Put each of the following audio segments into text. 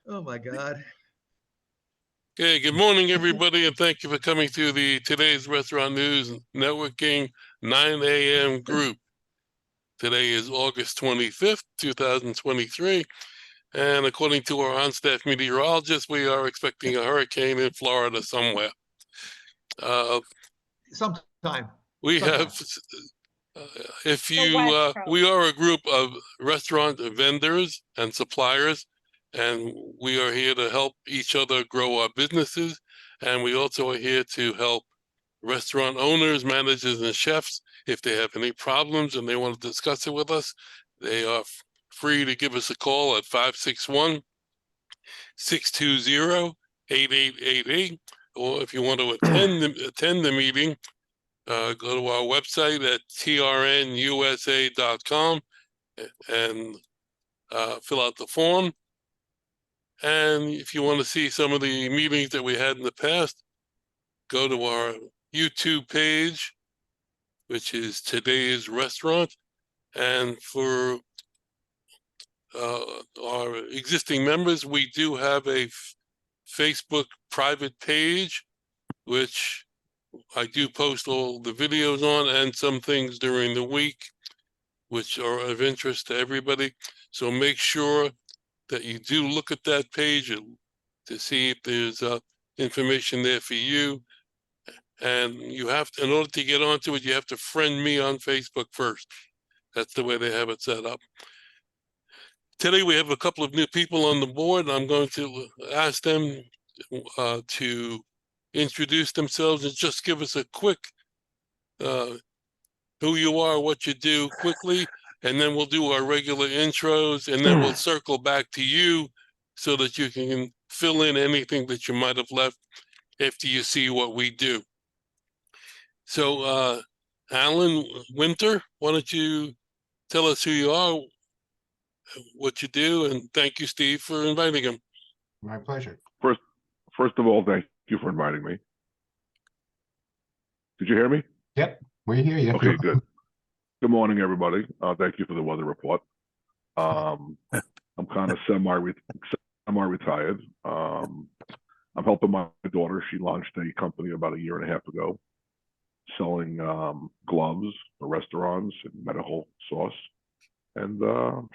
Oh my God. Okay, good morning, everybody, and thank you for coming to the Today's Restaurant News Networking 9 a.m. group. Today is August 25th, 2023, and according to our on-staff meteorologist, we are expecting a hurricane in Florida somewhere. Sometime. We Sometime. have, we are a group of restaurant vendors and suppliers, and we are here to help each other grow our businesses. And we also are here to help restaurant owners, managers, and chefs. If they have any problems and they want to discuss it with us, they are free to give us a call at 561-620-8888. Or if you want to attend the meeting, go to our website at trnusa.com and fill out the form. And if you want to see some of the meetings that we had in the past, go to our YouTube page, which is Today's Restaurant. And for our existing members, we do have a Facebook private page, which I do post all the videos on and some things during the week, which are of interest to everybody. So make sure that you do look at that page to see if there's information there for you. And you have to, in order to get onto it, you have to friend me on Facebook first. That's the way they have it set up. Today we have a couple of new people on the board. I'm going to ask them to introduce themselves and just give us a quick who you are, what you do quickly, and then we'll do our regular intros, and then we'll circle back to you so that you can fill in anything that you might have left after you see what we do. So, Alan Winter, why don't you tell us who you are, what you do, and thank you, Steve, for inviting him. My pleasure. First of all, thank you for inviting me. Did you hear me? Yep, we hear you. Okay, good. Good morning, everybody. Thank you for the weather report. I'm kind of semi-retired. I'm helping my daughter. She launched a company about 1.5 years ago, selling gloves for restaurants and medical sauce, and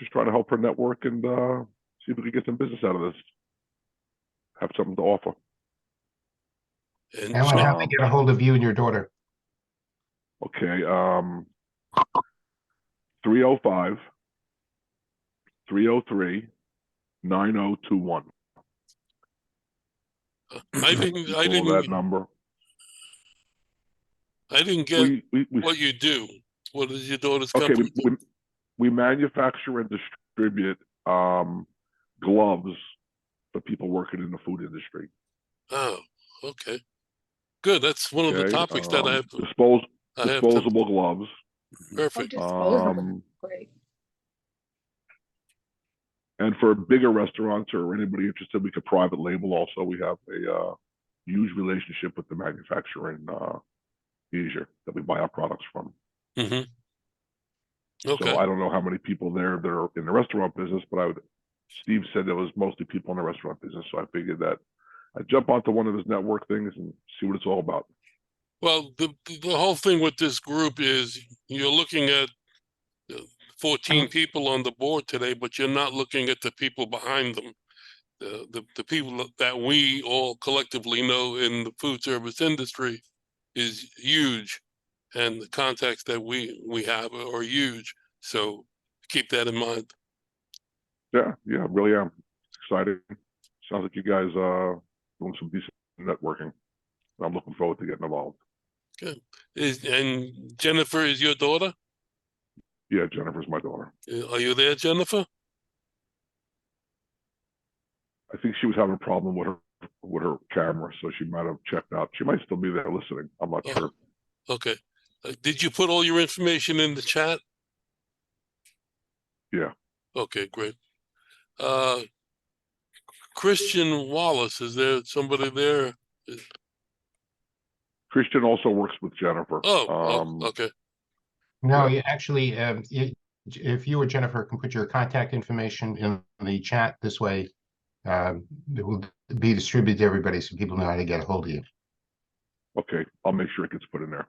just trying to help her network and see if we can get some business out of this. Have something to offer. And Alan, how do they get a hold of you and your daughter? Okay, 305-303-9021. I didn't that number. I didn't get what you do. What is your daughter's company? Okay, we manufacture and distribute gloves for people working in the food industry. Oh, okay. Good. That's one of the topics that I have. Disposable gloves. Perfect. Great. And for bigger restaurants or anybody interested, we could private label also. We have a huge relationship with the manufacturer in Asia that we buy our products from. Mm-hmm. Okay. So I don't know how many people there that are in the restaurant business, but Steve said there was mostly people in the restaurant business. So I figured that I'd jump onto one of his network things and see what it's all about. Well, the whole thing with this group is you're looking at 14 people on the board today, but you're not looking at the people behind them. The people that we all collectively know in the food service industry is huge, and the contacts that we have are huge. So keep that in mind. Yeah, really am excited. Sounds like you guys are doing some decent networking. I'm looking forward to getting involved. Good. And Jennifer is your daughter? Yeah, Jennifer's my daughter. Are you there, Jennifer? I think she was having a problem with her camera, so she might have checked out. She might still be there listening. I'm not sure. Okay. Did you put all your information in the chat? Yeah. Okay, great. Christian Wallace, is there somebody there? Christian also works with Jennifer. Okay. No, actually, if you or Jennifer can put your contact information in the chat this way, It will be distributed to everybody so people know how to get a hold of you. Okay, I'll make sure it gets put in there.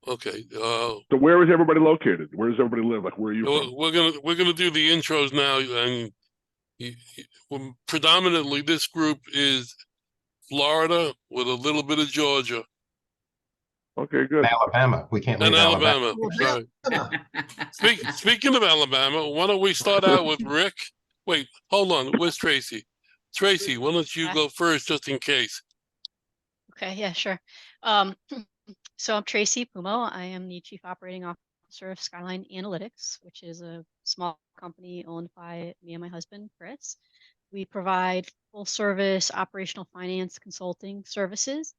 Okay. So where is everybody located? Where does everybody live? Like, where are you from? We're gonna do the intros now, and predominantly this group is Florida with a little bit of Georgia Okay, good. Alabama. We can't and leave Alabama. Alabama. Sorry. Speaking of Alabama, why don't we start out with Rick? Wait, hold on. Where's Tracy? Tracy, why don't you go first, just in case? Okay, yeah, sure. So I'm Tracy Pumo. I am the Chief Operating Officer of Skyline Analytics, which is a small company owned by me and my husband, Chris. We provide full service operational finance consulting services,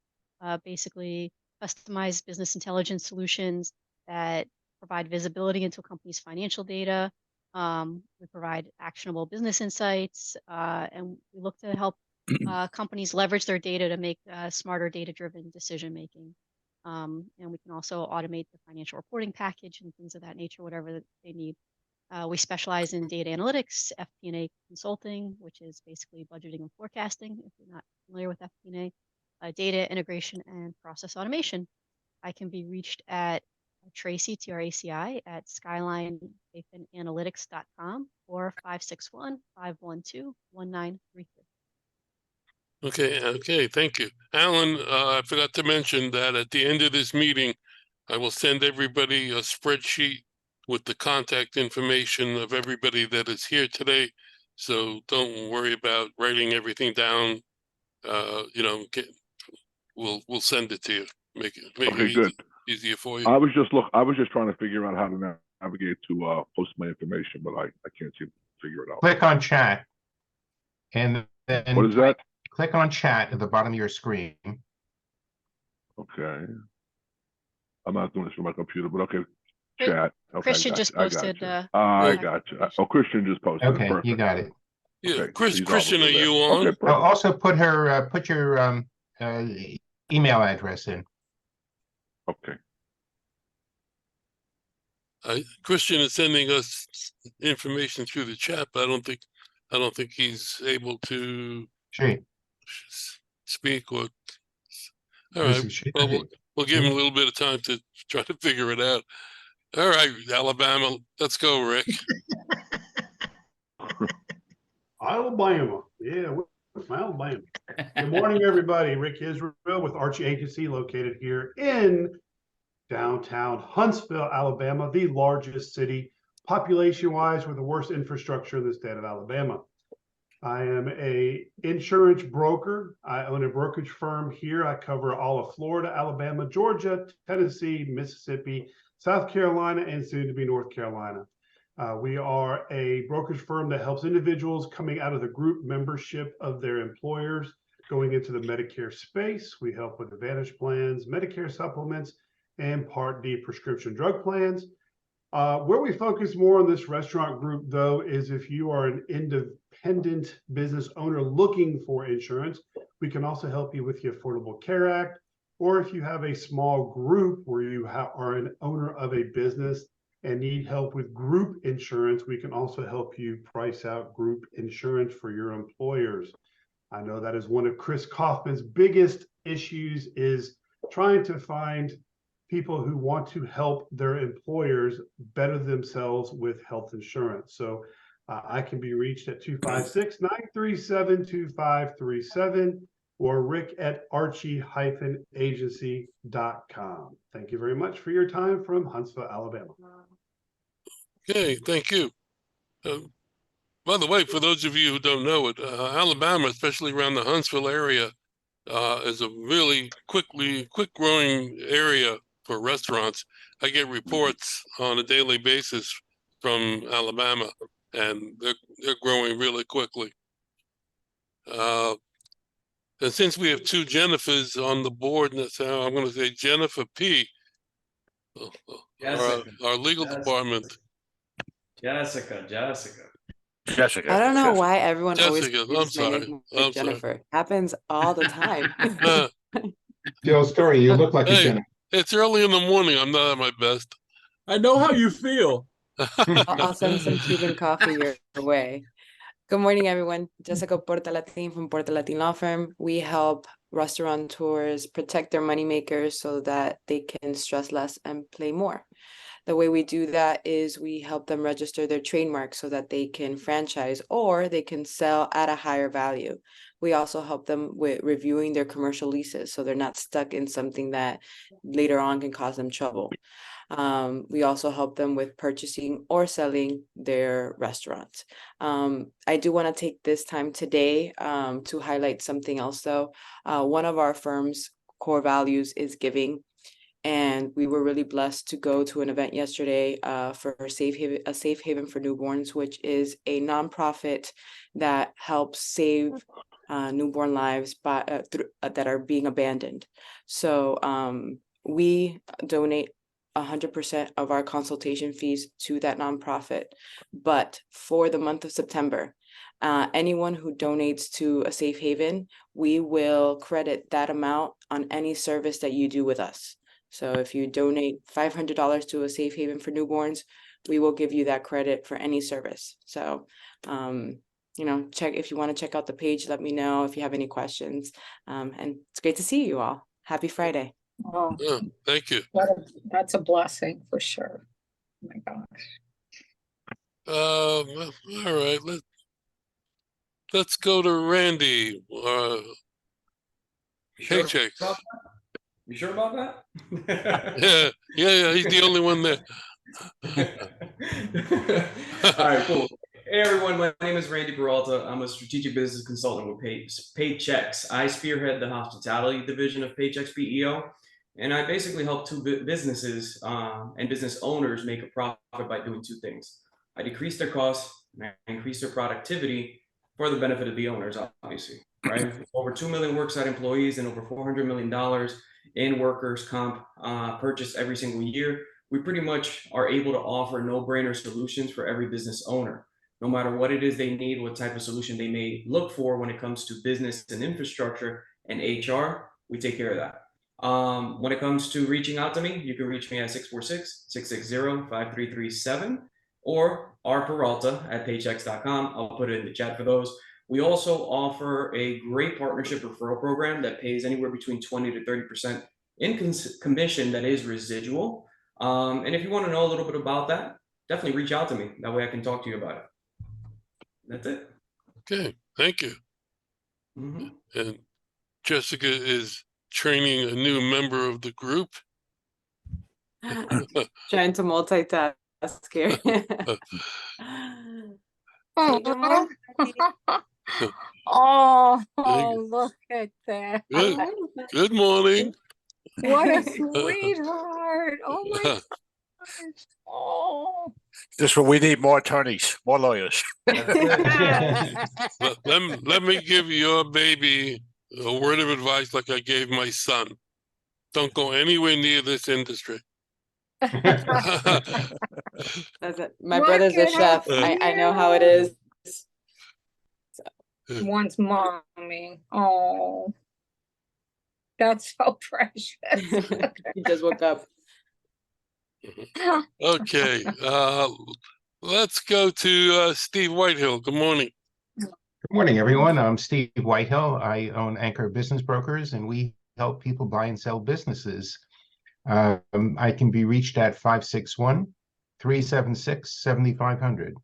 basically customized business intelligence solutions that provide visibility into a company's financial data. We provide actionable business insights, and we look to help companies leverage their data to make smarter data-driven decision making. And we can also automate the financial reporting package and things of that nature, whatever they need. We specialize in data analytics, FP&A consulting, which is basically budgeting and forecasting, if you're not familiar with FP&A, data integration and process automation. I can be reached at Tracy, Traci, at skyline-analytics.com or 561-512-1933. Okay, thank you. Alan, I forgot to mention that at the end of this meeting, I will send everybody a spreadsheet with the contact information of everybody that is here today. So don't worry about writing everything down. We'll send it to you. Make it good. Easier for you. I was just trying to figure out how to navigate to post my information, but I can't seem to figure it out. Click on chat. And then What is that? Click on chat at the bottom of your screen. Okay. I'm not doing this from my computer, but okay. Chat. Okay, Christian just posted. I got you. Oh, Christian just posted. Okay, Perfect. You got it. Yeah, Okay, Christian, are you on? Okay, perfect. Also put your email address in. Okay. Christian is sending us information through the chat, but I don't think he's able to speak or. All right. Well, we'll give him a little bit of time to try to figure it out. All right, Alabama, let's go, Rick. Alabama. Yeah, with Alabama. Good morning, everybody. Rick Israel with Archie Agency, located here in downtown Huntsville, Alabama, the largest city population-wise with the worst infrastructure in the state of Alabama. I am a insurance broker. I own a brokerage firm here. I cover all of Florida, Alabama, Georgia, Tennessee, Mississippi, South Carolina, and soon to be North Carolina. We are a brokerage firm that helps individuals coming out of the group membership of their employers going into the Medicare space. We help with Advantage plans, Medicare supplements, and Part D prescription drug plans. Where we focus more on this restaurant group, though, is if you are an independent business owner looking for insurance, we can also help you with the Affordable Care Act. Or if you have a small group where you are an owner of a business and need help with group insurance, we can also help you price out group insurance for your employers. I know that is one of Chris Kaufman's biggest issues, is trying to find people who want to help their employers better themselves with health insurance. So I can be reached at 256-937-2537 or Rick at archie-agency.com. Thank you very much for your time from Huntsville, Alabama. Okay, thank you. By the way, for those of you who don't know it, Alabama, especially around the Huntsville area, is a really quick growing area for restaurants. I get reports on a daily basis from Alabama, and they're growing really quickly. And since we have two Jennifers on the board, so I'm going to say Jennifer P., our legal department. Jessica. I don't know why everyone always Jessica, confuses my name with Jennifer. Happens all the time. Jill Story, you look like a Jennifer. It's early in the morning. I'm not at my best. I know how you feel. I'll send some Cuban coffee your way. Good morning, everyone. Jessica Portalatin from Portalatin Law Firm. We help restaurateurs protect their moneymakers so that they can stress less and play more. The way we do that is we help them register their trademark so that they can franchise or they can sell at a higher value. We also help them with reviewing their commercial leases so they're not stuck in something that later on can cause them trouble. We also help them with purchasing or selling their restaurants. I do want to take this time today to highlight something else though. One of our firm's core values is giving. And we were really blessed to go to an event yesterday for a safe haven for newborns, which is a nonprofit that helps save newborn lives that are being abandoned. So we donate 100% of our consultation fees to that nonprofit. But for the month of September, anyone who donates to a safe haven, we will credit that amount on any service that you do with us. So if you donate $500 to a safe haven for newborns, we will give you that credit for any service. So, check if you want to check out the page, let me know if you have any questions. And it's great to see you all. Happy Friday. Oh, Oh, thank you. that's a blessing for sure. Oh my gosh. All right, let's go to Randy. You sure Paychecks. about that? You sure about that? Yeah, he's the only one there. All right, cool. Hey everyone, my name is Randy Peralta. I'm a strategic business consultant with Paychecks. I spearhead the hospitality division of Paychecks PEO, and I basically help businesses and business owners make a profit by doing two things. I decrease their costs and I increase their productivity for the benefit of the owners, obviously, right? Over 2 million worksite employees and over $400 million in workers' comp purchased every single year. We pretty much are able to offer no-brainer solutions for every business owner. No matter what it is they need, what type of solution they may look for when it comes to business and infrastructure and HR, we take care of that. When it comes to reaching out to me, you can reach me at 646-660-5337 or rperalta@paychecks.com. I'll put it in the chat for those. We also offer a great partnership referral program that pays anywhere between 20 to 30% in commission that is residual. And if you want to know a little bit about that, definitely reach out to me. That way I can talk to you about it. That's it. Okay, thank you. And Jessica is training a new member of the group. Trying to multitask here. Oh, look at that. Good morning. What a sweetheart. Oh my gosh. Oh. This is where we need more attorneys, more lawyers. Let me give your baby a word of advice like I gave my son. Don't go anywhere near this industry. That's it. My Look brother's a at chef. us. I know how it is. Wants mommy. Oh, that's so precious. He just woke up. Okay, let's go to Steve Whitehill. Good morning. Good morning, everyone. I'm Steve Whitehill. I own Anchor Business Brokers, and we help people buy and sell businesses. I can be reached at 561-376-7500,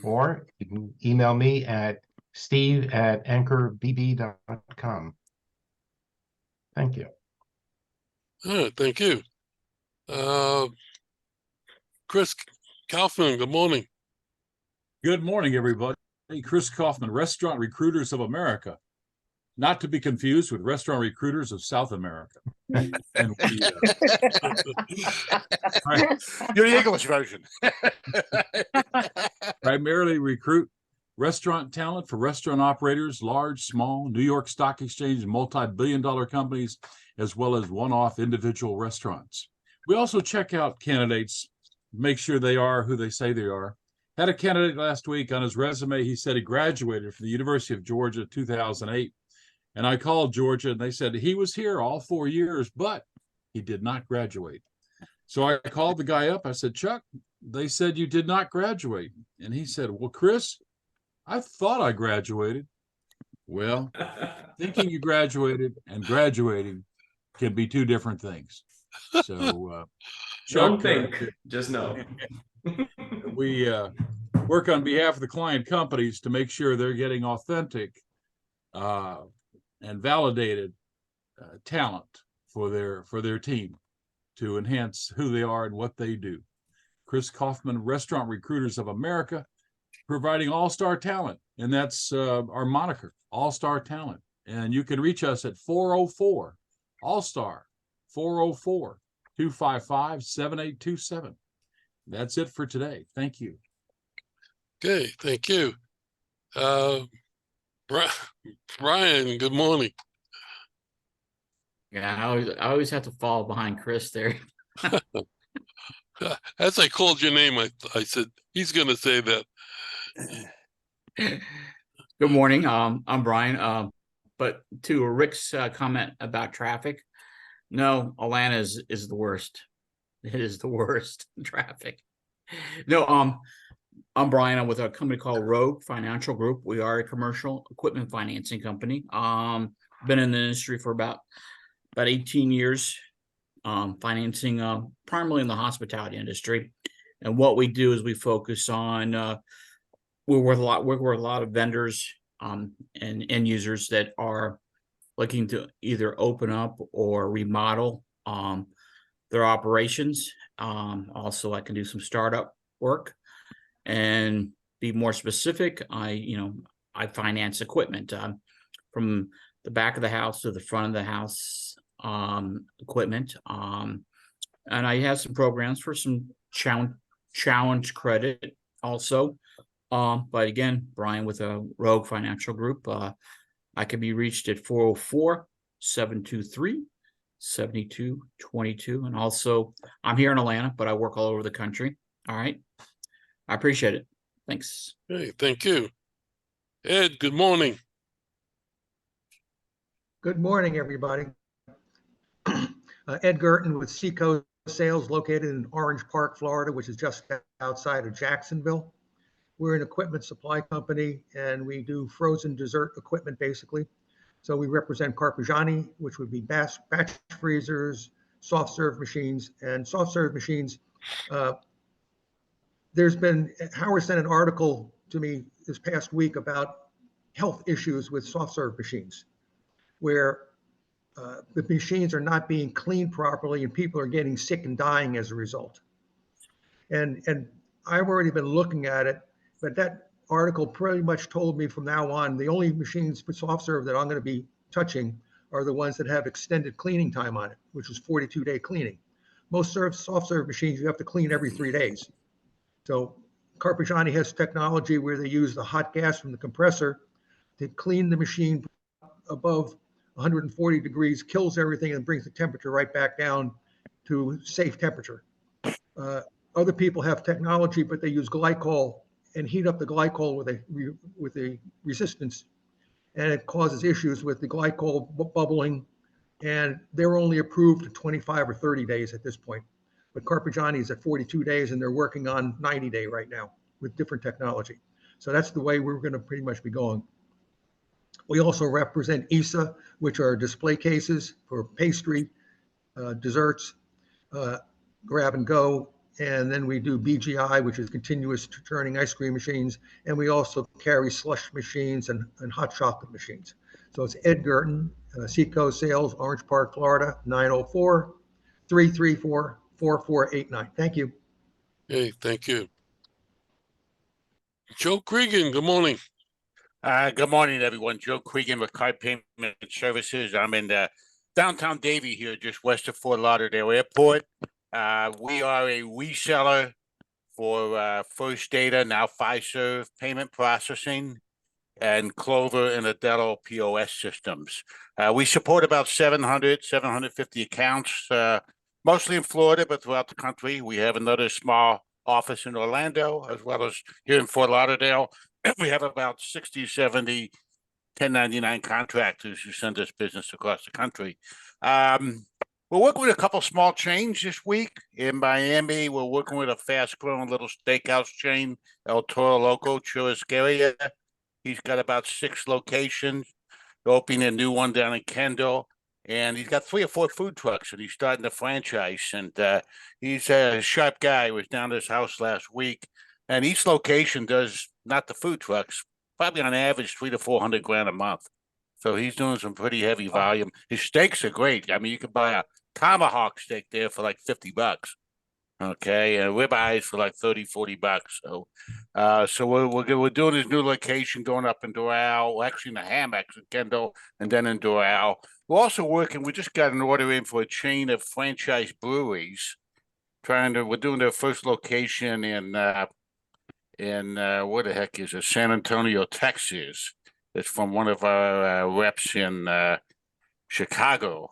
or you can email me at steve@anchorbb.com. Thank you. All right, thank you. Chris Kaufman, good morning. Good morning, everybody. Chris Kaufman, Restaurant Recruiters of America. Not to be confused with Restaurant Recruiters of South America. And we, You're the English version. primarily recruit restaurant talent for restaurant operators, large, small, New York Stock Exchange, and multi-billion-dollar companies, as well as one-off individual restaurants. We also check out candidates, make sure they are who they say they are. Had a candidate last week on his resume. He said he graduated from the University of Georgia 2008. And I called Georgia and they said he was here all 4 years, but he did not graduate. So I called the guy up. I said, Chuck, they said you did not graduate. And he said, well, Chris, I thought I graduated. Well, thinking you graduated and graduating can be two different things. So, Don't Chuck, think, just know. we work on behalf of the client companies to make sure they're getting authentic and validated talent for their team to enhance who they are and what they do. Chris Kaufman, Restaurant Recruiters of America, providing all-star talent, and that's our moniker, all-star talent. And you can reach us at 404 all-star 404-255-7827. That's it for today. Thank you. Okay, thank you. Brian, good morning. Yeah, I always have to fall behind Chris there. As I called your name, I said, he's going to say that. Good morning. I'm Brian. But to Rick's comment about traffic, no, Atlanta is the worst. It is the worst traffic. No, I'm Brian. I'm with a company called Rogue Financial Group. We are a commercial equipment financing company. Been in the industry for about 18 years, financing primarily in the hospitality industry. And what we do is we focus on we work with a lot of vendors and end users that are looking to either open up or remodel their operations. Also, I can do some startup work. And be more specific, I finance equipment from the back of the house to the front of the house equipment. And I have some programs for some challenge credit also. But again, Brian with a Rogue Financial Group, I can be reached at 404-723-7222. And also, I'm here in Atlanta, but I work all over the country. All right. I appreciate it. Thanks. Hey, thank you. Ed, good morning. Good morning, everybody. Ed Gerton with Seacoast Sales, located in Orange Park, Florida, which is just outside of Jacksonville. We're an equipment supply company, and we do frozen dessert equipment, basically. So we represent Carpigiani, which would be batch freezers, soft serve machines, and soft serve machines. Howard sent an article to me this past week about health issues with soft serve machines, where the machines are not being cleaned properly and people are getting sick and dying as a result. And I've already been looking at it, but that article pretty much told me from now on, the only machines for soft serve that I'm going to be touching are the ones that have extended cleaning time on it, which is 42-day cleaning. Most soft serve machines, you have to clean every 3 days. So Carpigiani has technology where they use the hot gas from the compressor to clean the machine above 140 degrees, kills everything, and brings the temperature right back down to safe temperature. Other people have technology, but they use glycol and heat up the glycol with a resistance, and it causes issues with the glycol bubbling, and they're only approved to 25 or 30 days at this point. But Carpigiani is at 42 days, and they're working on 90-day right now with different technology. So that's the way we're going to pretty much be going. We also represent ISA, which are display cases for pastry, desserts, grab and go. And then we do BGI, which is continuous turning ice cream machines. And we also carry slush machines and hot chocolate machines. So it's Ed Gerton, Seacoast Sales, Orange Park, Florida, 904-334-4489. Thank you. Hey, thank you. Joe Cregan, good morning. Good morning, everyone. Joe Cregan with Card Payment Services. I'm in downtown Davie here, just west of Fort Lauderdale Airport. We are a reseller for First Data, now Fiserv payment processing, and Clover and Adelo POS systems. We support about 750 accounts, mostly in Florida, but throughout the country. We have another small office in Orlando, as well as here in Fort Lauderdale. We have about 60, 70 1099 contractors who send us business across the country. We're working with a couple small chains this week. In Miami, we're working with a fast-growing little steakhouse chain, El Toro Loco, Churrascaria. He's got about 6 locations, opening a new one down in Kendall. And he's got 3 or 4 food trucks, and he's starting a franchise. And he's a sharp guy. He was down to his house last week, and each location does, not the food trucks, probably on average 300 to 400 grand a month. So he's doing some pretty heavy volume. His steaks are great. I mean, you could buy a tomahawk steak there for like $50. Okay, and ribeyes for like $30-40. So we're doing his new location going up in Doral, actually in the Hammocks in Kendall, and then in Doral. We're also working. We just got an order in for a chain of franchise breweries. We're doing their first location in where the heck is it? San Antonio, Texas. It's from one of our reps in Chicago.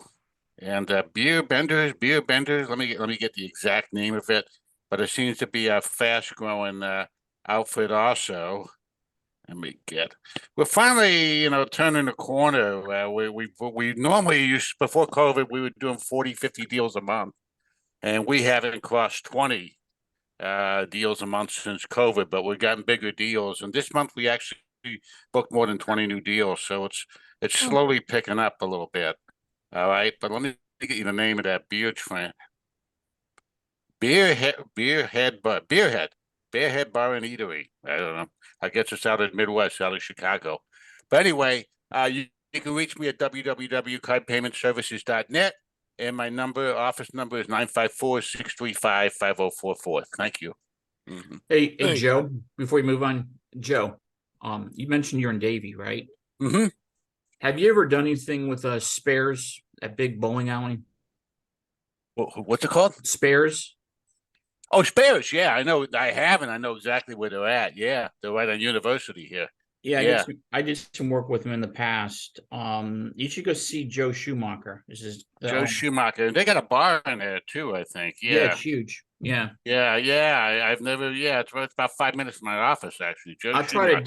And beer benders. Let me get the exact name of it, but it seems to be a fast-growing outfit also. We're finally, turning the corner. We normally used, before COVID, we were doing 40-50 deals a month, and we haven't crossed 20 deals a month since COVID, but we've gotten bigger deals. And this month we actually booked more than 20 new deals, so it's slowly picking up a little bit. All right, but let me get you the name of that beer trend. Bearhead Bar and Eatery. I don't know. I guess it's out of Midwest, out of Chicago. But anyway, you can reach me at www.cardpaymentservices.net, and my office number is 954-635-5044. Thank you. Mm-hmm. Hey, Hey. Joe, before we move on, Joe, you mentioned you're in Davie, right? Mm-hmm. Have you ever done anything with Spares, that big bowling alley? What's it called? Spares? Oh, Spares. Yeah, I know. I haven't. I know exactly where they're at. Yeah, they're right on University here. Yeah, I did some work with him in the past. You should go see Joe Schumacher. This is Joe Schumacher. They got a bar in there too, I think. Yeah, it's huge. Yeah. I've never. Yeah, it's about 5 minutes from my office actually. Joe I'll Schumacher.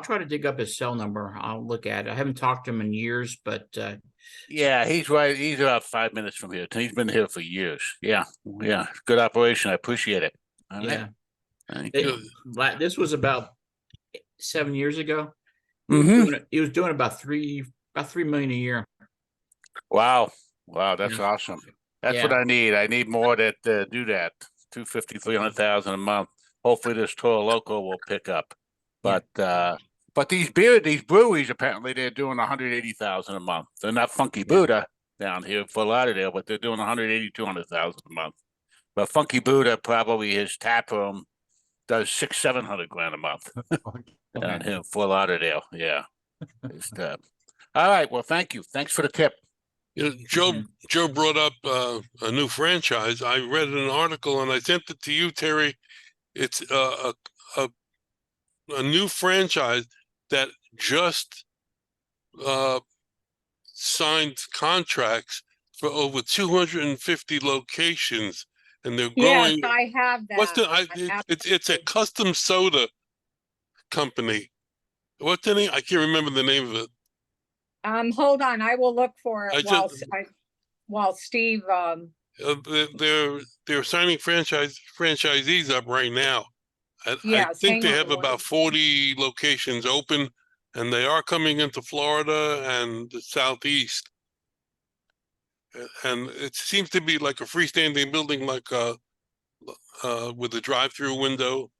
try to dig up his cell number. I'll look at it. I haven't talked to him in years, but yeah, he's right. He's about 5 minutes from here. He's been here for years. Yeah. Good operation. I appreciate it. All yeah. right. Thank you. This was about 7 years ago. Mm-hmm. He was doing about $3 million a year. Wow, that's awesome. That's what I need. I need more that do that. 250,000-300,000 a month. Hopefully this Toro Loco will pick up. But these breweries apparently they're doing 180,000 a month. They're not Funky Buddha down here for Lauderdale, but they're doing 180-200,000 a month. But Funky Buddha probably his tap room does 600-700 grand a month down here in Fort Lauderdale. Yeah. All right. Well, thank you. Thanks for the tip. Joe brought up a new franchise. I read an article and I sent it to you, Terry. It's a new franchise that just signed contracts for over 250 locations, and they're growing. Yes, I have that. It's a custom soda company. What's the name? I can't remember the name of it. Hold on, I will look for it while Steve. They're signing franchisees up right now. I think they have about 40 locations open, and they are coming into Florida and the Southeast. And it seems to be like a freestanding building, like with a drive-through window,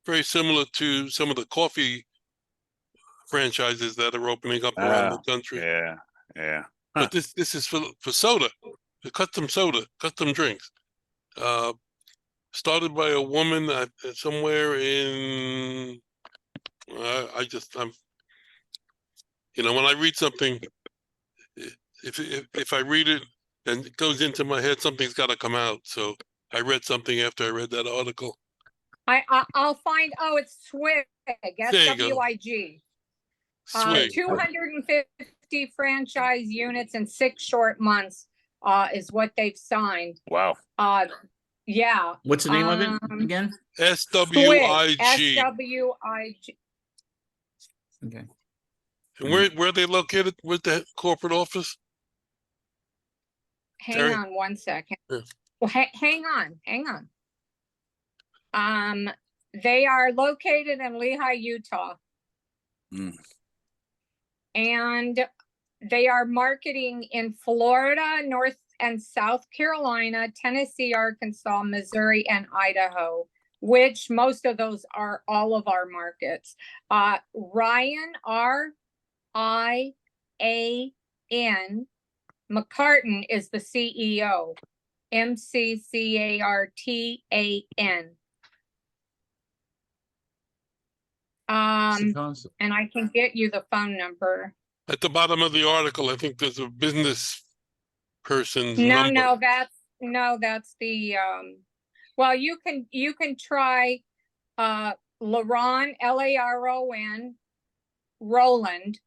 very similar to some of the coffee franchises that are opening up around the country. Yeah. But this is for soda, custom drinks. Started by a woman somewhere in. I'm. When I read something, if I read it and it goes into my head, something's got to come out. So I read something after I read that article. I'll find. Oh, it's Swig. SWIG. 250 franchise units in 6 short months is what they've signed. Wow. Yeah. What's the name of it again? SWIG. SWIG. Okay. And where are they located with the corporate office? Hang on one second. Yeah. Well, hang on. They are located in Lehi, Utah. Mm. And they are marketing in Florida, North and South Carolina, Tennessee, Arkansas, Missouri, and Idaho, which most of those are all of our markets. Ryan, R-I-A-N, McCartan is the CEO. M-C-C-A-R-T-A-N. What's the concept? And I can get you the phone number. At the bottom of the article, I think there's a business person's No, number. that's the well, you can try Laron, L-A-R-O-N, Roland,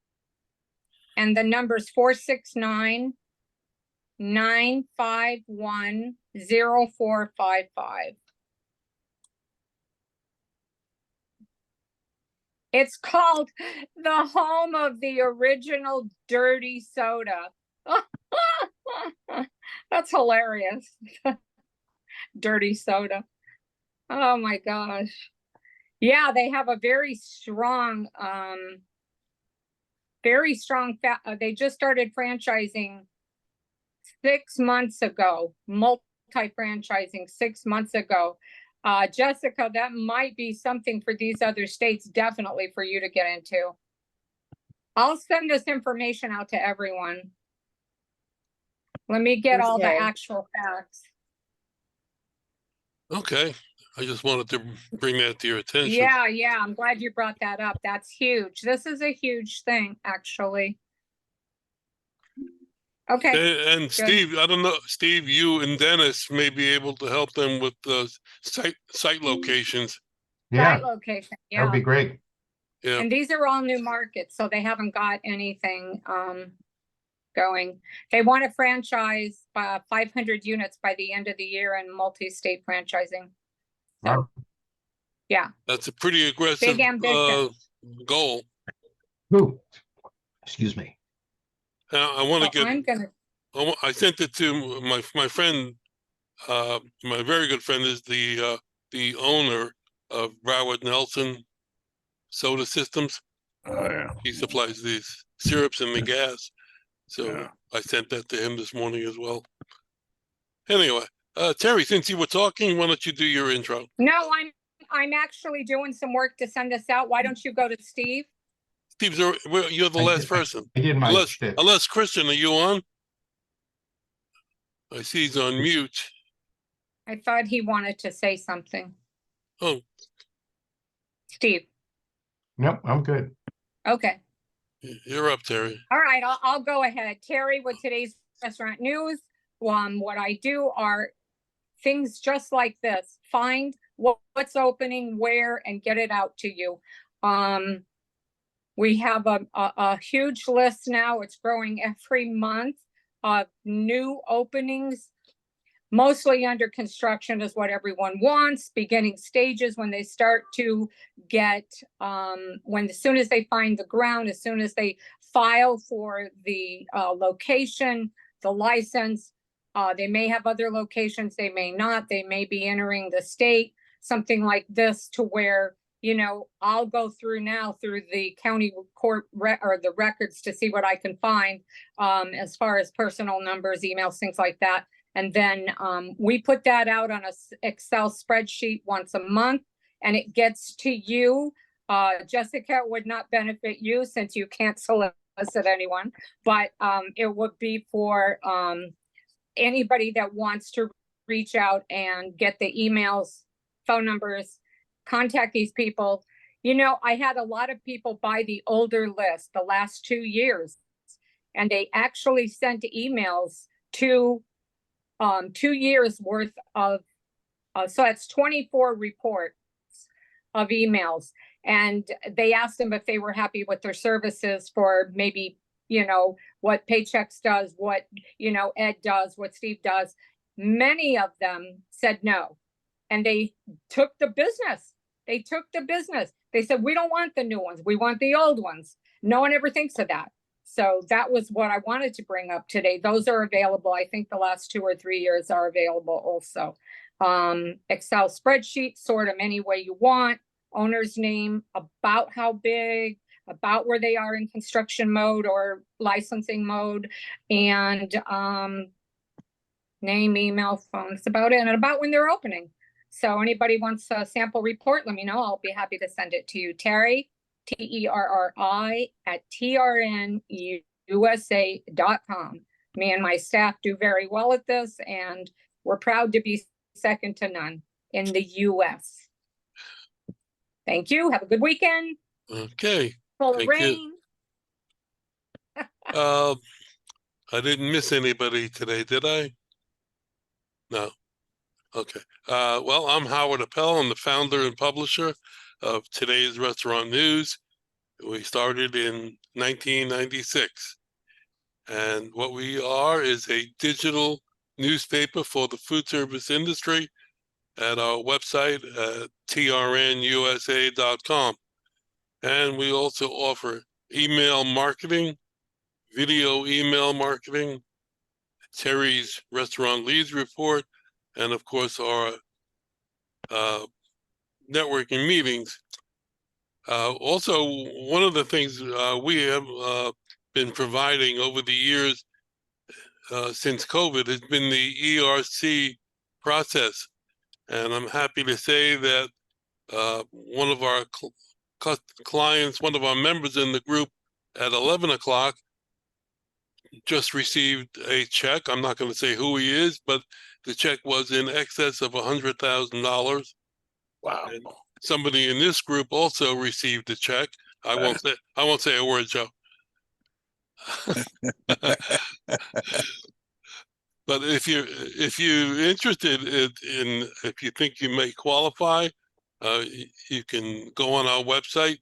and the number's 469-951-0455. It's called the home of the original dirty soda. That's hilarious. Dirty soda. Oh my gosh. Yeah, they have a very strong they just started franchising 6 months ago, multi-franchising 6 months ago. Jessica, that might be something for these other states, definitely for you to get into. I'll send this information out to everyone. Let me get all the Okay. actual facts. Okay, I just wanted to bring that to your attention. Yeah, I'm glad you brought that up. That's huge. This is a huge thing, actually. Okay. And Steve, I don't know, Steve, you and Dennis may be able to help them with the site locations. Yeah, Site location, that would be yeah. great. Yeah, And these are all new markets, so they haven't got anything going. They want to franchise 500 units by the end of the year and multi-state franchising. So, yeah, that's a pretty aggressive big ambition. goal. Ooh, excuse me. I want to So get. I sent it to my friend. My very good friend is the owner of Broward Nelson Soda Systems. Oh, yeah. He supplies these syrups and the gas. So Yeah. I sent that to him this morning as well. Anyway, Terry, since you were talking, why don't you do your intro? No, I'm actually doing some work to send this out. Why don't you go to Steve? Steve's, you're the last person. I did my shtick. Unless Christian, are you on? I see he's on mute. I thought he wanted to say something. Oh, Steve. Nope, I'm good. Okay. you're up, Terry. All right, I'll go ahead. Terry, with today's restaurant news, what I do are things just like this. Find what's opening, where, and get it out to you. We have a huge list now. It's growing every month of new openings. Mostly under construction is what everyone wants. Beginning stages when they start to get, as soon as they find the ground, as soon as they file for the location, the license, they may have other locations, they may not. They may be entering the state, something like this, to where, you know, I'll go through now through the county court or the records to see what I can find as far as personal numbers, emails, things like that. And then we put that out on a Excel spreadsheet once a month, and it gets to you. Jessica, would not benefit you since you can't solicit anyone, but it would be for anybody that wants to reach out and get the emails, phone numbers, contact these people. You know, I had a lot of people buy the older list the last 2 years, and they actually sent emails to 2 years worth of, so that's 24 reports of emails. And they asked them if they were happy with their services for maybe, you know, what Paychecks does, what, you know, Ed does, what Steve does. Many of them said no. And they took the business. They took the business. They said, we don't want the new ones. We want the old ones. No one ever thinks of that. So that was what I wanted to bring up today. Those are available. I think the last 2 or 3 years are available also. Excel spreadsheet, sort them any way you want. Owner's name, about how big, about where they are in construction mode or licensing mode, and name, email, phone. That's about it, and about when they're opening. So anybody wants a sample report, let me know. I'll be happy to send it to you. Terry, Terri at trnusa.com. Me and my staff do very well at this, and we're proud to be second to none in the US. Thank you. Have a good weekend. Okay. Full of Thank you. rain. I didn't miss anybody today, did I? No. Okay. Well, I'm Howard Appel. I'm the founder and publisher of Today's Restaurant News. We started in 1996. And what we are is a digital newspaper for the food service industry at our website at trnusa.com. And we also offer email marketing, video email marketing, Terry's Restaurant Leads Report, and of course our networking meetings. Also, one of the things we have been providing over the years since COVID has been the ERC process. And I'm happy to say that one of our clients, one of our members in the group at 11 o'clock just received a check. I'm not going to say who he is, but the check was in excess of $100,000. Wow. And somebody in this group also received a check. I won't say a word, Joe. But if you're interested in if you think you may qualify, you can go on our website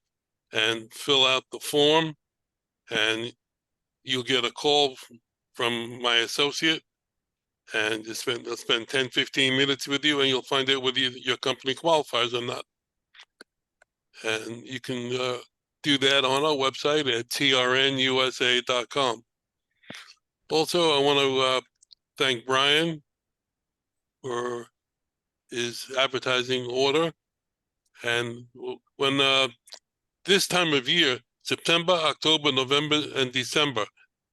and fill out the form, and you'll get a call from my associate, and they'll spend 10-15 minutes with you, and you'll find out whether your company qualifies or not. And you can do that on our website at trnusa.com. Also, I want to thank Brian for his advertising order. And when this time of year, September, October, November, and December,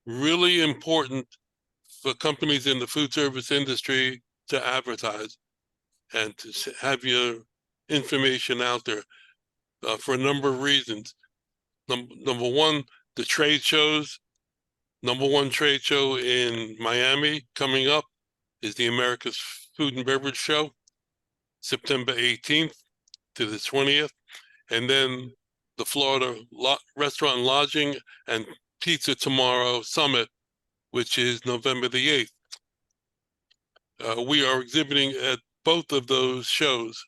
really important for companies in the food service industry to advertise and to have your information out there for a number of reasons. Number one, the trade shows. Number one trade show in Miami coming up is the America's Food and Beverage Show, September 18th to the 20th. And then the Florida Restaurant and Lodging and Pizza Tomorrow Summit, which is November the 8th. We are exhibiting at both of those shows.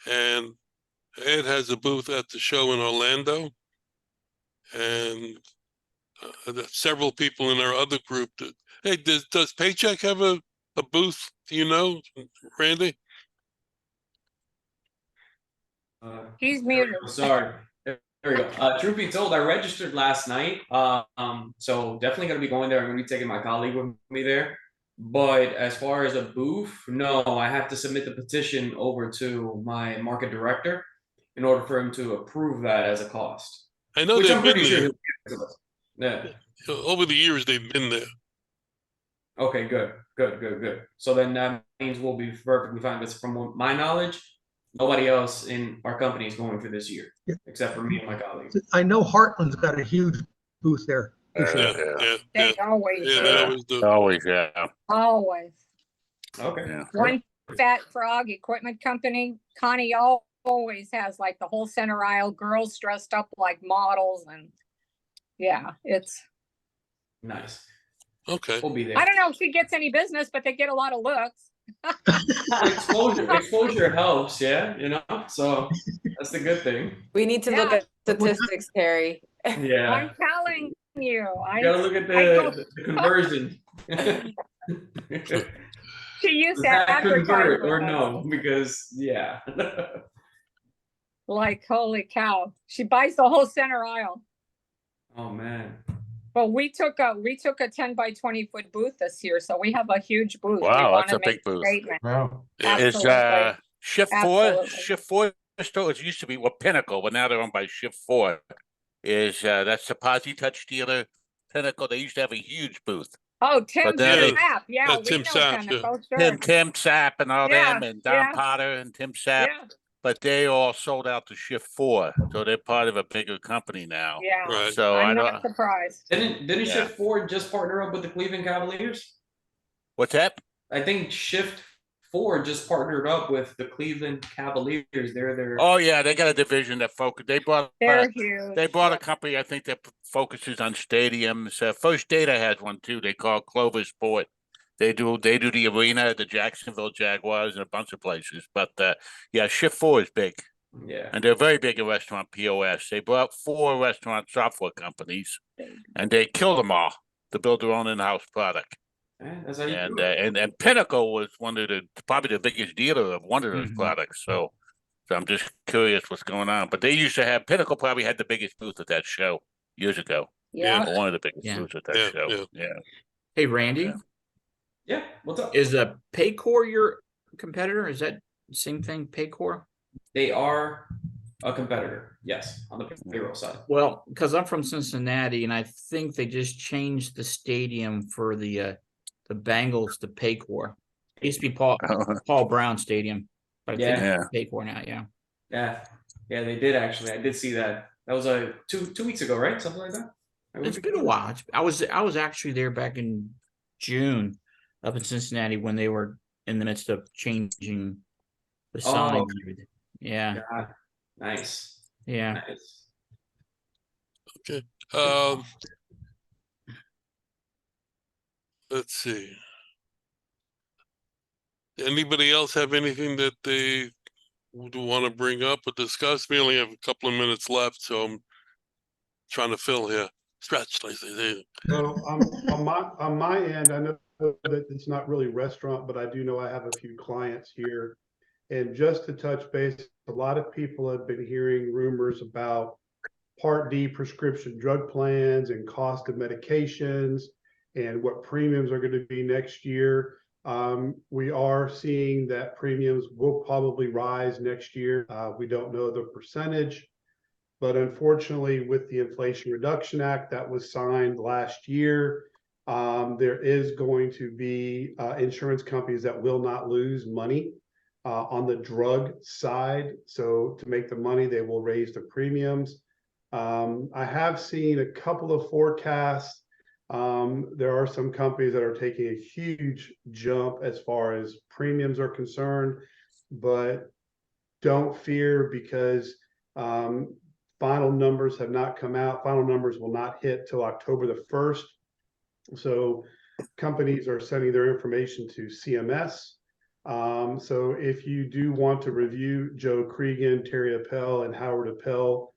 And Ed has a booth at the show in Orlando. And several people in our other group. Hey, does Paycheck have a booth? Do you know, Randy? He's muted. Sorry. There we go. Truth be told, I registered last night. So definitely going to be going there. I'm going to be taking my colleague with me there. But as far as a booth, no, I have to submit the petition over to my market director in order for him to approve that as a cost. I know Which they've I'm been pretty there. sure he'll give it to us. Yeah. Over the years, they've been there. Okay, good. So then that means we'll be perfectly fine. But from my knowledge, nobody else in our company is going for this year, except for me and my colleagues. I know Heartland's got a huge booth there this year. They always Yeah, do. they always do. Always, yeah. Always. Okay. Yeah. One Fat Frog Equipment Company, Connie always has like the whole center aisle, girls dressed up like models, and yeah, it's Nice. Okay. We'll be there. I don't know if she gets any business, but they get a lot of looks. Exposure helps, yeah, you know, so that's the good thing. We need to look Yeah. at statistics, Terry. Yeah. I'm telling you. You gotta look at the conversion. She used Does to that convert advertise or with us. no? Because yeah. Like, holy cow. She buys the whole center aisle. Oh man. But we took a 10 by 20 foot booth this year, so we have a huge booth. We Wow, wanna that's a make big booth. statement. Wow. Is Absolutely. Shift 4? Absolutely. Shift 4 still, it used to be Pinnacle, but now they're owned by Shift 4. is that's the Posi Touch dealer. Pinnacle, they used to have a huge booth. Oh, Tim then they- Sapp, yeah, Yeah, we Tim know Sapp, yeah. Pinnacle, sure. Tim Sapp and all Yeah, them, and Don yeah. Potter and Tim Sapp. Yeah, But they all sold out to Shift 4, so they're part of a bigger company now. yeah, Right. So I I'm don't. not surprised. Didn't Yeah. Shift 4 just partner up with the Cleveland Cavaliers? What's that? I think Shift 4 just partnered up with the Cleveland Cavaliers. They're Oh yeah, they got a division that focus. They brought. They're huge. They brought a company, I think, that focuses on stadiums. First Data has one too. They call Clover Sport. They do the arena, the Jacksonville Jaguars, and a bunch of places. But yeah, Shift 4 is big, yeah. and they're very big in restaurant POS. They brought 4 restaurant software companies, and they killed them all to build their own in-house product. That's how you And do it. and Pinnacle was one of probably the biggest dealer of one of those products. So I'm just curious what's going on. But they used to have Pinnacle probably had the biggest booth at that show years ago. Yeah. Or one of the biggest Yeah. booths at that Yeah, show. yeah. Yeah. Hey, Randy, Yeah, what's up? is a Paycor your competitor? Is that the same thing, Paycor? They are a competitor, yes, on the payroll side. Well, because I'm from Cincinnati, and I think they just changed the stadium for the Bengals to Paycor. It used to be Paul Brown Stadium, but I think Yeah. it's Paycor now. Yeah. Yeah, they did actually. I did see that. That was two weeks ago, right? Something like that. It's been a while. I was actually there back in June up in Cincinnati when they were in the midst of changing the sign and everything. Yeah. Yeah. Nice. Yeah. Nice. Okay. Let's see. Anybody else have anything that they would want to bring up or discuss? We only have a couple of minutes left, so I'm trying to fill here. Stretch, like they say. So on my end, I know that it's not really restaurant, but I do know I have a few clients here. And just to touch base, a lot of people have been hearing rumors about Part D prescription drug plans and cost of medications and what premiums are going to be next year. We are seeing that premiums will probably rise next year. We don't know the percentage, but unfortunately with the Inflation Reduction Act that was signed last year, there is going to be insurance companies that will not lose money on the drug side. So to make the money, they will raise the premiums. I have seen a couple of forecasts. There are some companies that are taking a huge jump as far as premiums are concerned, but don't fear because final numbers have not come out. Final numbers will not hit till October the 1st. So companies are sending their information to CMS. So if you do want to review Joe Cregan, Terry Appel, and Howard Appel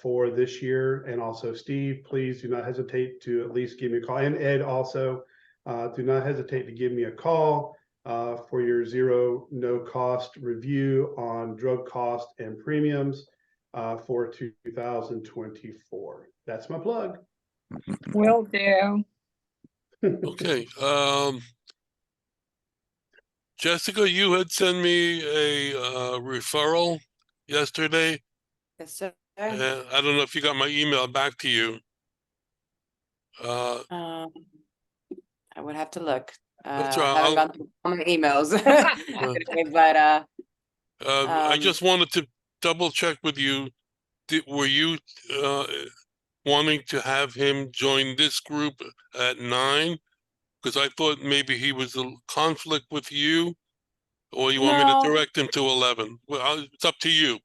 for this year, and also Steve, please do not hesitate to at least give me a call. And Ed also, do not hesitate to give me a call for your no cost review on drug cost and premiums for 2024. That's my plug. Will do. Okay. Jessica, you had sent me a referral yesterday. Yes, sir. I don't know if you got my email back to you. I would have to look. That's right, I haven't gone through all my emails. But I just wanted to double check with you. Were you wanting to have him join this group at 9? Because I thought maybe he was a conflict with you, or you want me to No. direct him to 11. Well, it's up to you.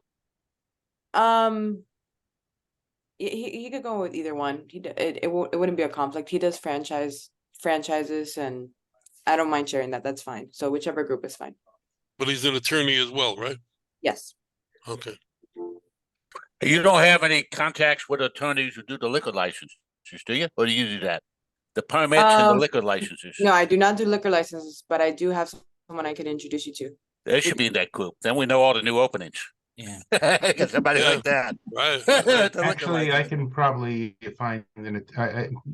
He could go with either one. It wouldn't be a conflict. He does franchises, and I don't mind sharing that. That's fine. So whichever group is fine. But he's an attorney as well, right? Yes. Okay. You don't have any contacts with attorneys who do the liquor licenses, do you? Or do you do that? The permits and the liquor licenses. No, I do not do liquor licenses, but I do have someone I can introduce you to. They should be in that group. Then we know all the new openings. Yeah. Get somebody like that. Right. The liquor Actually, I license. can probably find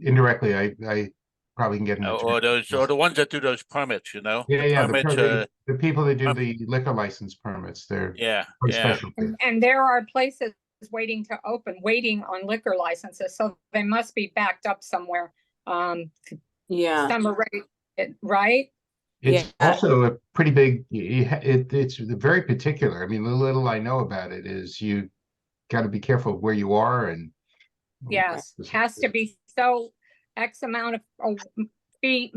indirectly. I probably can get an Or attorney. or the ones that do those permits, you know? Yeah, Permits, the people that do the liquor license permits, they're yeah, for yeah. specialty. And there are places waiting to open, waiting on liquor licenses, so they must be backed up somewhere. Yeah. Some are ready, right? It's Yeah. also a pretty big, it's very particular. I mean, the little I know about it is you got to be careful of where you are and. Yes, has to be so X amount of feet,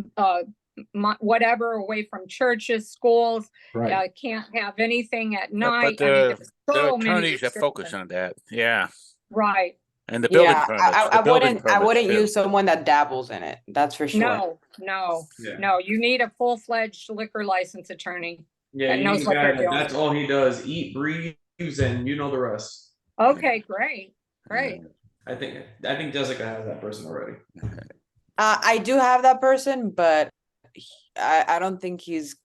whatever, away from churches, schools. Right. Can't have anything at Yeah, night. but I mean, the there's so many attorneys are focused restrictions. on that. Yeah. Right. And the building Yeah, permits. I The building wouldn't permits too. use someone that dabbles in it. That's for sure. No, no, Yeah. no. You need a full-fledged liquor license attorney. Yeah, That you knows need a what guy they're that doing. that's all he does: eat, breathes, and you know the rest. Okay, great, great. I think Jessica has that person already. I do have that person, but I don't think he's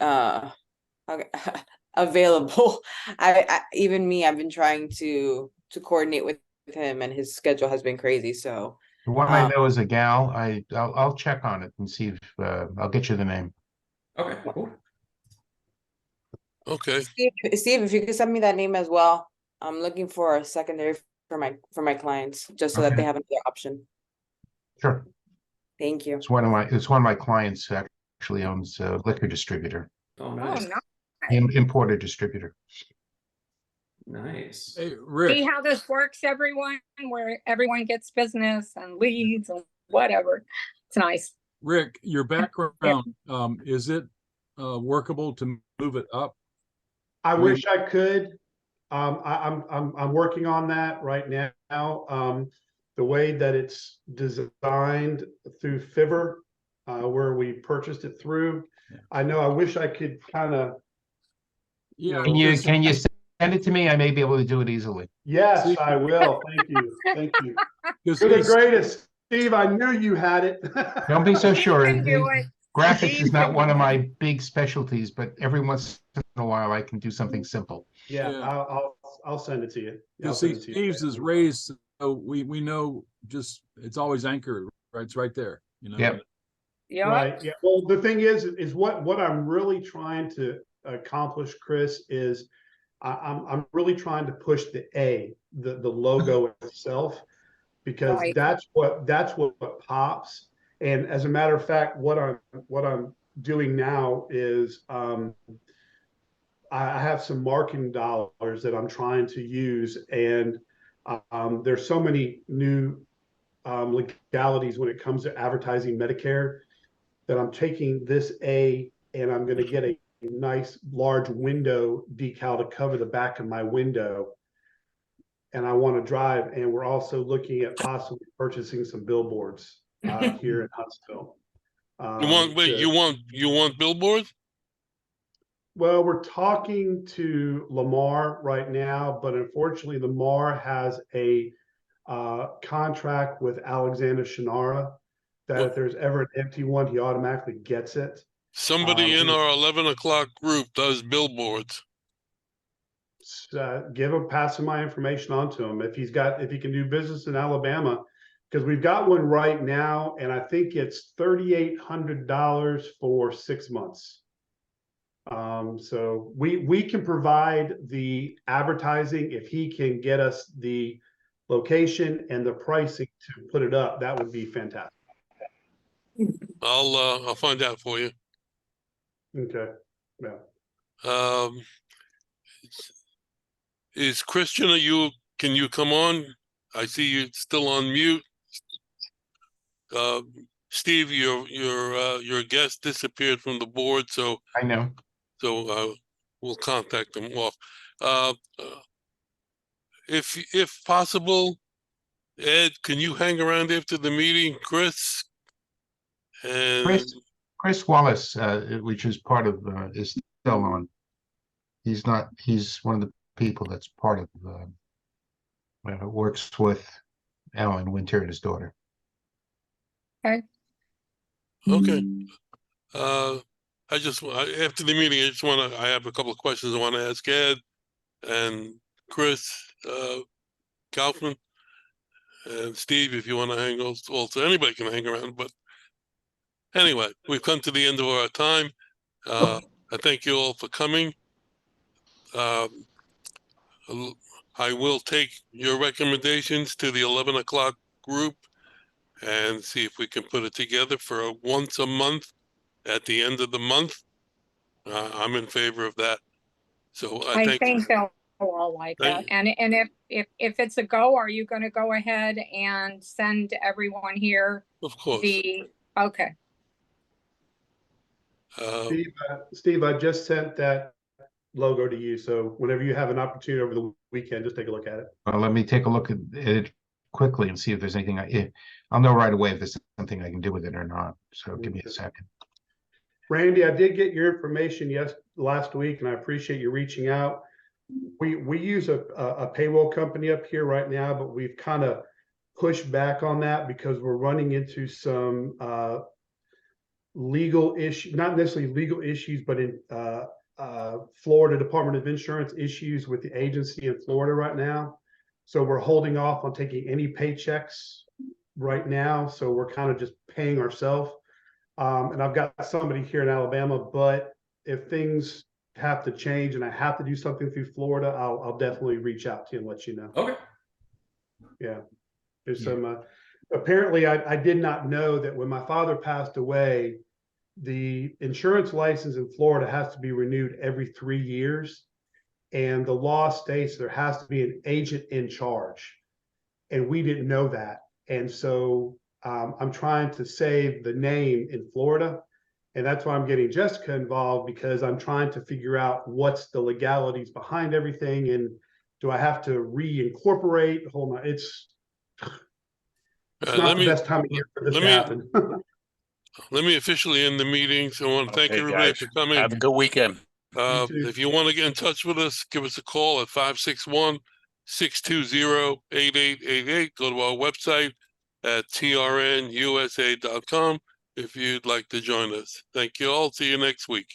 okay, available. Even me, I've been trying to coordinate with him, and his schedule has been crazy. So The one I know is a gal. I'll check on it and see if I'll get you the name. Okay, cool. Okay. Steve, if you could send me that name as well. I'm looking for a secondary for my clients, just so that they Okay. have another option. Sure. Thank you. It's one of my clients who actually owns a liquor distributor, Oh, Oh, nice. no. importer distributor. Nice. Hey, See Rick, how this works, everyone, where everyone gets business and leads and whatever. It's nice. Rick, your background, is it workable to move it up? I mean- wish I could. I'm working on that right now. The way that it's designed through Fiverr, where we purchased it through, I know I wish I could kind of. Yeah. Can you send it to me? I may be able to do it easily. Yes, See- I will. Thank you. Thank you. 'Cause You're the he's- greatest, Steve. I knew you had it. Don't be so He sure. can do it. Graphics He is not can one do of it. my big specialties, but every once in a while I can do something simple. Yeah, Yeah. I'll send it to you. I'll Because send it to you. Steve's is raised, so we know just it's always anchored, right? It's right there, you know. Yep. Yeah. Right. Yeah. Well, the thing is what I'm really trying to accomplish, Chris, is I'm really trying to push the logo itself, because Right. that's what pops. And as a matter of fact, what I'm doing now is I have some marketing dollars that I'm trying to use, and there's so many new legalities when it comes to advertising Medicare, that I'm taking this and I'm going to get a nice large window decal to cover the back of my window. And I want to drive, and we're also looking at possibly purchasing some billboards here in Huntsville. You want billboards? Well, we're talking to Lamar right now, but unfortunately Lamar has a contract with Alexander Shannara, that if there's ever an empty one, he automatically gets it. Somebody in our 11 o'clock group does billboards. Pass him my information on to him if he can do business in Alabama, because we've got one right now, and I think it's $3,800 for 6 months. So we can provide the advertising if he can get us the location and the pricing to put it up. That would be fantastic. I'll find out for you. Okay. Yeah. Is Christian, can you come on? I see you still on mute. Steve, your guest disappeared from the board, so I know. So we'll contact them off. If possible, Ed, can you hang around after the meeting, Chris? And Chris Wallace, which is part of, is still on. He's one of the people that's part of, works with Alan Winter and his daughter. okay. After the meeting, I have a couple of questions I want to ask Ed and Chris, Kaufman, and Steve, if you want to hang also. Anybody can hang around, but anyway, we've come to the end of our time. I thank you all for coming. I will take your recommendations to the 11 o'clock group and see if we can put it together for a once a month at the end of the month. I'm in favor of that. So I think they'll all like that. And if it's a go, are you going to go ahead and send everyone here of course. Okay. Steve, I just sent that logo to you. So whenever you have an opportunity over the weekend, just take a look at it. Let me take a look at it quickly and see if there's anything I'll know right away if there's something I can do with it or not. So give me a second. Randy, I did get your information last week, and I appreciate you reaching out. We use a payroll company up here right now, but we've kind of pushed back on that because we're running into some legal issue, not necessarily legal issues, but in Florida Department of Insurance issues with the agency in Florida right now. So we're holding off on taking any paychecks right now. So we're kind of just paying ourselves. And I've got somebody here in Alabama, but if things have to change and I have to do something through Florida, I'll definitely reach out to you and let you know. Okay. Yeah. There's some, apparently I did not know that when my father passed away, the insurance license in Florida has to be renewed every 3 years. And the law states there has to be an agent in charge. And we didn't know that. And so I'm trying to save the name in Florida. And that's why I'm getting Jessica involved, because I'm trying to figure out what's the legalities behind everything. And do I have to reincorporate the whole, it's not the best time of year for this to happen. Let me officially end the meeting. So I want to thank everybody for coming. Have a good weekend. If you want to get in touch with us, give us a call at 561-620-8888. Go to our website at trnusa.com if you'd like to join us. Thank you all. See you next week.